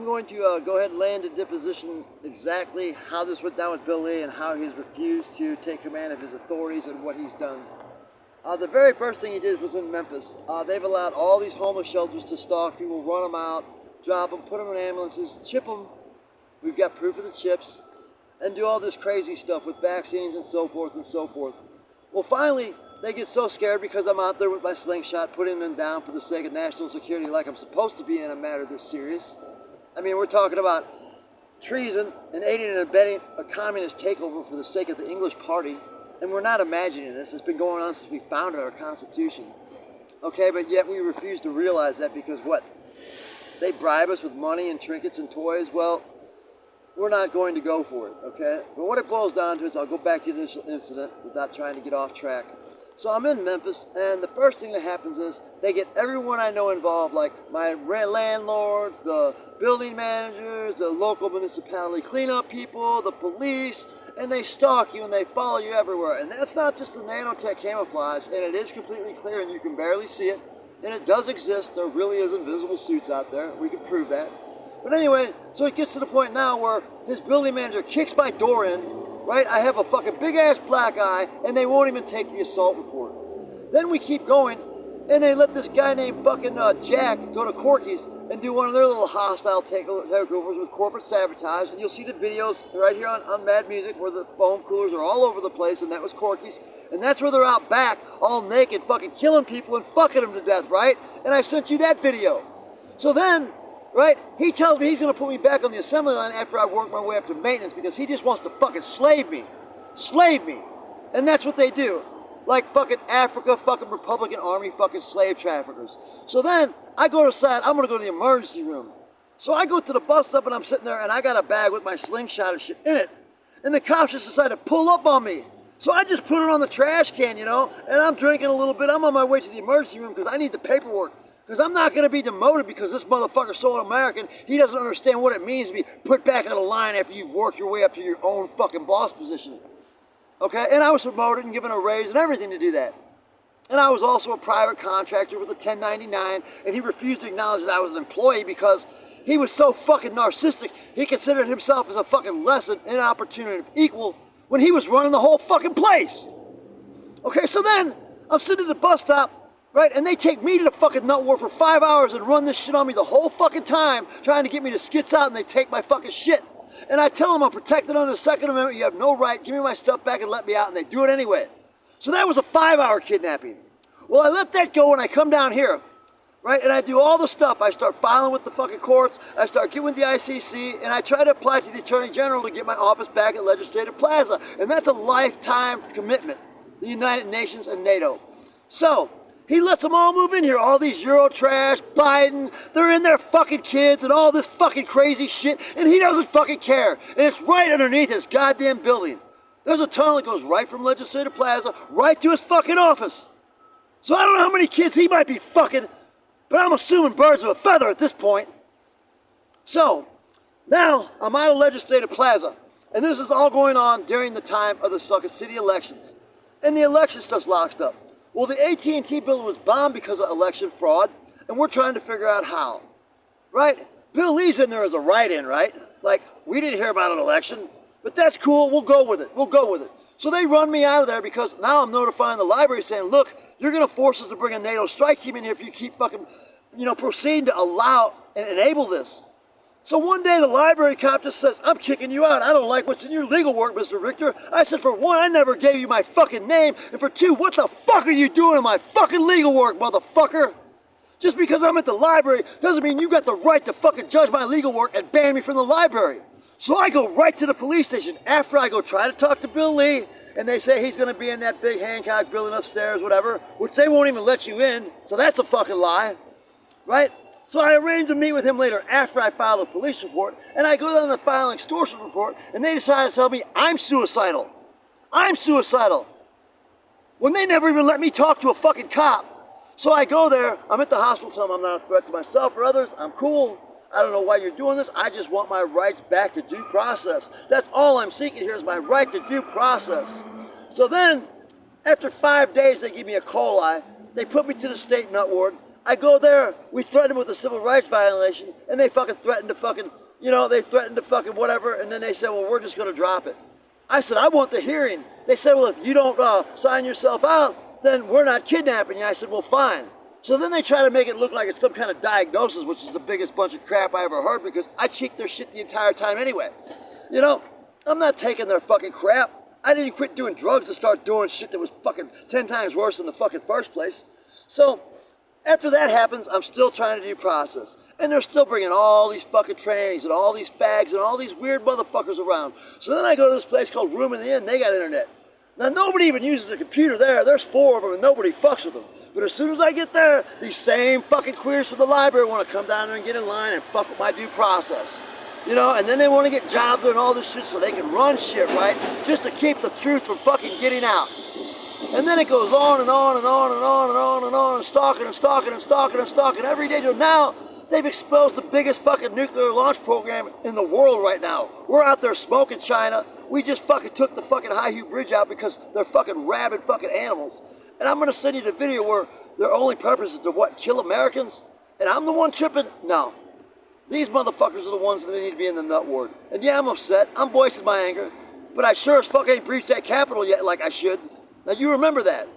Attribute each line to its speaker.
Speaker 1: going to go ahead and lay into deposition exactly how this went down with Bill Lee and how he's refused to take command of his authorities and what he's done. The very first thing he did was in Memphis. They've allowed all these homeless shelters to stalk people, run them out, drop them, put them in ambulances, chip them. We've got proof of the chips, and do all this crazy stuff with vaccines and so forth and so forth. Well, finally, they get so scared because I'm out there with my slingshot, putting them down for the sake of national security like I'm supposed to be in a matter this serious. I mean, we're talking about treason and aiding and abetting a communist takeover for the sake of the English party. And we're not imagining this. It's been going on since we founded our Constitution. Okay, but yet we refuse to realize that because what? They bribe us with money and trinkets and toys? Well, we're not going to go for it, okay? But what it boils down to is, I'll go back to the initial incident without trying to get off track. So I'm in Memphis, and the first thing that happens is they get everyone I know involved, like my landlords, the building managers, the local municipality cleanup people, the police, and they stalk you and they follow you everywhere. And that's not just the nanotech camouflage, and it is completely clear and you can barely see it. And it does exist. There really is invisible suits out there. We can prove that. But anyway, so it gets to the point now where his building manager kicks my door in, right? I have a fucking big ass black eye, and they won't even take the assault report. Then we keep going, and they let this guy named fucking Jack go to Corky's and do one of their little hostile takeovers with corporate sabotage. And you'll see the videos right here on Mad Music where the foam coolers are all over the place, and that was Corky's. And that's where they're out back, all naked, fucking killing people and fucking them to death, right? And I sent you that video. So then, right, he tells me he's going to put me back on the assembly line after I work my way up to maintenance because he just wants to fucking slave me. Slave me. And that's what they do. Like fucking Africa, fucking Republican Army, fucking slave traffickers. So then, I go to the side, I'm going to go to the emergency room. So I go to the bus stop and I'm sitting there and I got a bag with my slingshot and shit in it. And the cops just decided to pull up on me. So I just put it on the trash can, you know, and I'm drinking a little bit. I'm on my way to the emergency room because I need the paperwork. Because I'm not going to be demoted because this motherfucker's so American, he doesn't understand what it means to be put back on the line after you've worked your way up to your own fucking boss position. Okay, and I was promoted and given a raise and everything to do that. And I was also a private contractor with a 1099, and he refused to acknowledge that I was an employee because he was so fucking narcissistic, he considered himself as a fucking less than an opportunity equal when he was running the whole fucking place. Okay, so then I'm sitting at the bus stop, right, and they take me to the fucking nut wharf for 5 hours and run this shit on me the whole fucking time, trying to get me to skits out, and they take my fucking shit. And I tell them I'm protected under the Second Amendment, you have no right, give me my stuff back and let me out, and they do it anyway. So that was a 5-hour kidnapping. Well, I let that go and I come down here, right, and I do all the stuff. I start filing with the fucking courts, I start getting with the ICC, and I try to apply to the Attorney General to get my office back at Legislative Plaza. And that's a lifetime commitment, the United Nations and NATO. So, he lets them all move in here, all these Euro trash, Biden, they're in their fucking kids and all this fucking crazy shit, and he doesn't fucking care. And it's right underneath his goddamn building. There's a tunnel that goes right from Legislative Plaza right to his fucking office. So I don't know how many kids he might be fucking, but I'm assuming birds of a feather at this point. So, now I'm out of Legislative Plaza, and this is all going on during the time of the fucking city elections. And the election stuff's locked up. Well, the AT&T building was bombed because of election fraud, and we're trying to figure out how, right? Bill Lee's in there as a write-in, right? Like, we didn't hear about an election, but that's cool, we'll go with it, So they run me out of there because now I'm notifying the library saying, look, you're going to force us to bring a NATO strike team in here if you keep fucking, proceeding to allow and enable this. So one day the library cop just says, I'm kicking you out. I don't like what's in your legal work, Mr. Richter. I said, for one, I never gave you my fucking name. And for two, what the fuck are you doing in my fucking legal work, motherfucker? Just because I'm at the library doesn't mean you got the right to fucking judge my legal work and ban me from the library. So I go right to the police station after I go try to talk to Bill Lee, and they say he's going to be in that big Hancock building upstairs, whatever, which they won't even let you in, so that's a fucking lie, right? So I arranged to meet with him later after I file the police report, and I go down to file an extortion report, and they decide to tell me I'm suicidal. I'm suicidal. When they never even let me talk to a fucking cop. So I go there, I'm at the hospital, tell them I'm not a threat to myself or others, I'm cool. I don't know why you're doing this, I just want my rights back to due process. That's all I'm seeking here is my right to due process. So then, after 5 days they give me a coli, they put me to the state nut ward, I go there, we threaten them with a civil rights violation, and they fucking threaten to fucking, they threaten to fucking whatever, and then they say, well, we're just gonna drop it. I said, I want the hearing. They said, well, if you don't sign yourself out, then we're not kidnapping you. I said, well, fine. So then they try to make it look like it's some kind of diagnosis, which is the biggest bunch of crap I ever heard, because I cheeked their shit the entire time anyway. I'm not taking their fucking crap. I didn't quit doing drugs to start doing shit that was fucking 10 times worse in the fucking first place. So after that happens, I'm still trying to do process. And they're still bringing all these fucking trannies and all these fags and all these weird motherfuckers around. So then I go to this place called Room in the Inn. They got internet. Now, nobody even uses a computer there. There's 4 of them, and nobody fucks with them. But as soon as I get there, these same fucking queers from the library want to come down there and get in line and fuck with my due process. And then they want to get jobs and all this shit so they can run shit, right? Just to keep the truth from fucking getting out. And then it goes on and on and on and on and on and on and stalking and stalking and stalking and stalking every day. Now, they've exposed the biggest fucking nuclear launch program in the world right now. We're out there smoking China. We just fucking took the fucking Haihu Bridge out because they're fucking rabid fucking animals. And I'm going to send you the video where their only purpose is to, kill Americans? And I'm the one tripping? No. These motherfuckers are the ones that need to be in the nut ward. And yeah, I'm upset. I'm voicing my anger. But I sure as fuck ain't breached that Capitol yet like I should. Now you remember that.